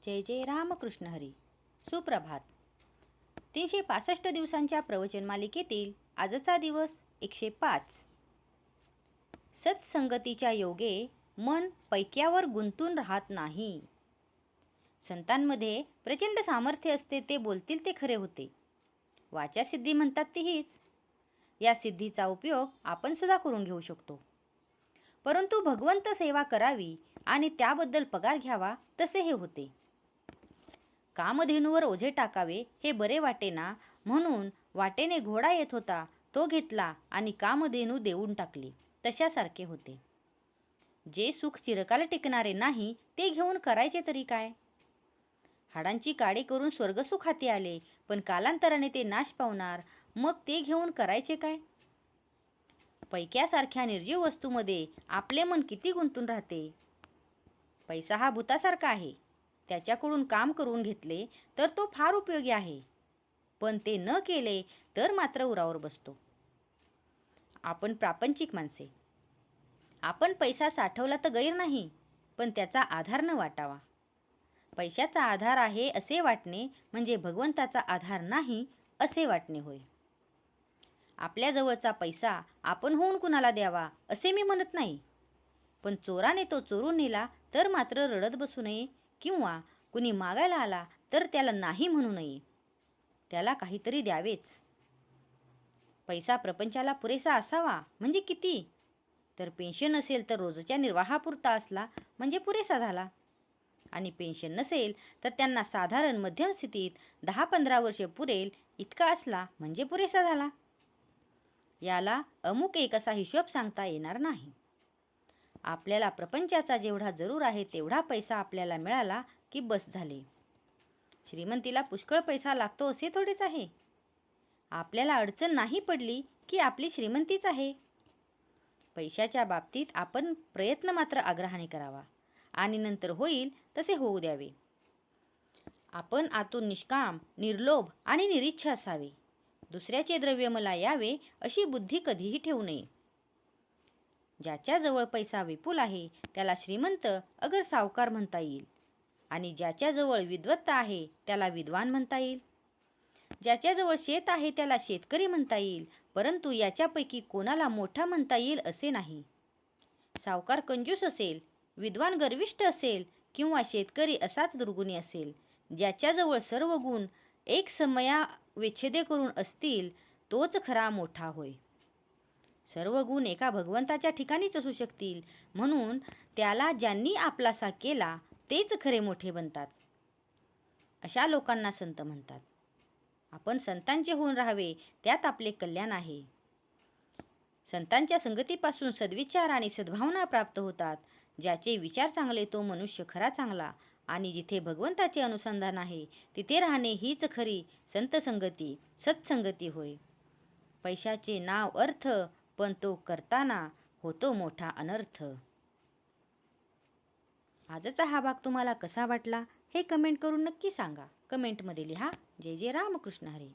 जय जय रामकृष्ण हरी. सुप्रभात. 365 दिवसांच्या प्रवचन मालिकेतील आजचा दिवस 105. सत्संगतीच्या योगे मन पैक्यावर गुंतून राहत नाही. संतांमध्ये प्रचंड सामर्थ्य असते, ते बोलतील ते खरे होते. वाचा सिद्धी म्हणतात ती हीच. या सिद्धीचा उपयोग आपण सुद्धा करून घेऊ शकतो. परंतु भगवंत सेवा करावी आणि त्याबद्दल पगार घ्यावा तसे हे होते. कामधेनूवर ओझे टाकावे हे बरे वाटेना, म्हणून वाटेने घोडा येत होता तो घेतला आणि कामधेनू देऊन टाकली, तशासारखे होते. जे सुख चिरकाल टिकणारे नाही ते घेऊन करायचे तरी काय. हाडांची काडी करून स्वर्गसुख हाती आले, पण कालांतराने ते नाश पावणार, मग ते घेऊन करायचे काय. पैक्यासारख्या निर्जीव वस्तूमध्ये आपले मन किती गुंतून राहते. पैसा हा भूतासारखा आहे. त्याच्याकडून काम करून घेतले तर तो फार उपयोगी आहे, पण ते न केले तर मात्र उरावर बसतो. आपण प्रापंचिक माणसे. आपण पैसा साठवला तर गैर नाही, पण त्याचा आधार न वाटावा. पैशाचा आधार आहे असे वाटणे म्हणजे भगवंताचा आधार नाही असे वाटणे होय. आपल्याजवळचा पैसा आपण होऊन कुणाला द्यावा असे मी म्हणत नाही, पण चोराने तो चोरून नेला तर मात्र रडत बसू नये, किंवा कुणी मागायला आला तर त्याला नाही म्हणू नये. त्याला काहीतरी द्यावेच. पैसा प्रपंचाला पुरेसा असावा म्हणजे किती, तर पेन्शन असेल तर रोजच्या निर्वाहापुरता असला म्हणजे पुरेसा झाला, आणि पेन्शन नसेल तर त्यांना साधारण मध्यम स्थितीत 10-15 वर्षे पुरेल इतका असला म्हणजे पुरेसा झाला. याला अमुक एक असा हिशोब सांगता येणार नाही. आपल्याला प्रपंचाचा जेवढा जरूर आहे तेवढा पैसा आपल्याला मिळाला की बस झाले. श्रीमंतीला पुष्कळ पैसा लागतो असे थोडेच आहे. आपल्याला अडचण नाही पडली की आपली श्रीमंतीच आहे. पैशाच्या बाबतीत आपण प्रयत्न मात्र आग्रहाने करावा आणि नंतर होईल तसे होऊ द्यावे. आपण आतून निष्काम, निर्लोभ आणि निरीच्छ असावे. दुसऱ्याचे द्रव्य मला यावे अशी बुद्धी कधीही ठेवू नये. ज्याच्याजवळ पैसा विपुल आहे त्याला श्रीमंत अगर सावकार म्हणता येईल, आणि ज्याच्याजवळ विद्वत्ता आहे त्याला विद्वान म्हणता येईल. ज्याच्याजवळ शेत आहे त्याला शेतकरी म्हणता येईल, परंतु याच्यापैकी कोणाला मोठा म्हणता येईल असे नाही. सावकार कंजूस असेल, विद्वान गर्विष्ठ असेल, किंवा शेतकरी असाच दुर्गुणी असेल, ज्याच्याजवळ सर्व गुण एक समया वेच्छेदे करून असतील तोच खरा मोठा होय. सर्व गुण एका भगवंताच्या ठिकाणीच असू शकतील, म्हणून त्याला ज्यांनी आपलासा केला तेच खरे मोठे बनतात. अशा लोकांना संत म्हणतात. आपण संतांचे होऊन राहावे, त्यात आपले कल्याण आहे. संतांच्या संगतीपासून सद्विचार आणि सद्भावना प्राप्त होतात. ज्याचे विचार चांगले तो मनुष्य खरा चांगला, आणि जिथे भगवंताचे अनुसंधान आहे तिथे राहणे हीच खरी संत संगती, सत्संगती होय. पैशाचे नाव अर्थ, पण तो करताना होतो मोठा अनर्थ. आजचा हा भाग तुम्हाला कसा वाटला हे कमेंट करून नक्की सांगा. कमेंटमध्ये लिहा. जय जय रामकृष्ण हरी.